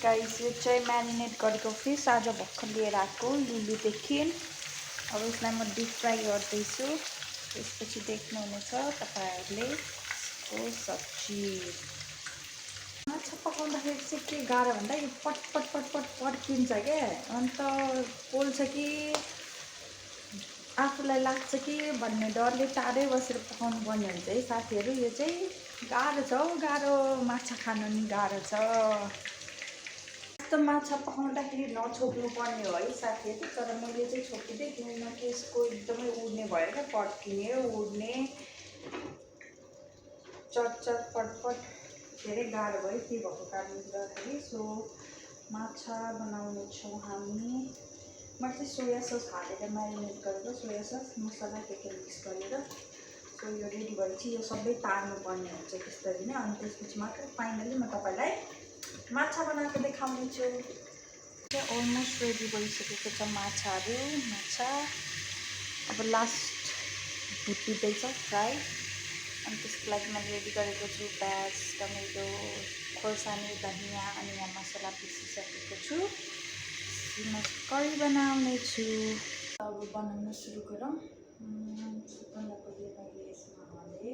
Guys यो चाहिँ marinate गरेको फिस आज भर्खर लिएर आएको लुलुदेखि। अब यसलाई म डिप फ्राई गर्दैछु। त्यसपछि देख्नुहुनेछ तपाईहरुले यसको सब्जी। माछा पकाउँदाखेरि चाहिँ के गाह्रो भन्दा यो पट पट पट पट पड्किन्छ के, अन्त पोल्छ कि आफूलाई लाग्छ कि भन्ने डरले टाढै बसेर पकाउनु पर्ने हुन्छ है साथीहरु। यो चाहिँ गाह्रो छ हौ, गाह्रो माछा खान नि गाह्रो छ। यस्तो माछा पकाउँदाखेरि नछोप्नु पर्ने हो है साथीहरु, तर मैले चाहिँ छोपिदिएँ किनकि यसको एकदमै उड्ने भयो क्या, पड्किने उड्ने चटचट पटपट धेरै गाह्रो भयो। त्यही भएको कारणले गर्दाखेरि सो माछा बनाउने छौँ हामी। म चाहिँ सोया सस हालेर म्यारिनेट गरेर सोया सस मसला के मिक्स गरेर सो यो रेडी भएपछि यो सबै तार्नु पर्ने हुन्छ त्यसरी नै। अनि त्यसपछि मात्र फाइनली म तपाईलाई माछा बनाएको देखाउने छु। अलमोस्ट रेडी भइसकेको छ माछाहरु। माछा अब लास्ट भुटिँदैछ फ्राई। अनि त्यसको लागि मैले रेडी गरेको छु प्याज, टमेटो, खोर्सानी, धनिया अनि यहाँ मसला पिसिसकेको छु। म करी बनाउने छु। अब बनाउन सुरु गरौँ। सबभन्दा पहिले मैले यसमा हाले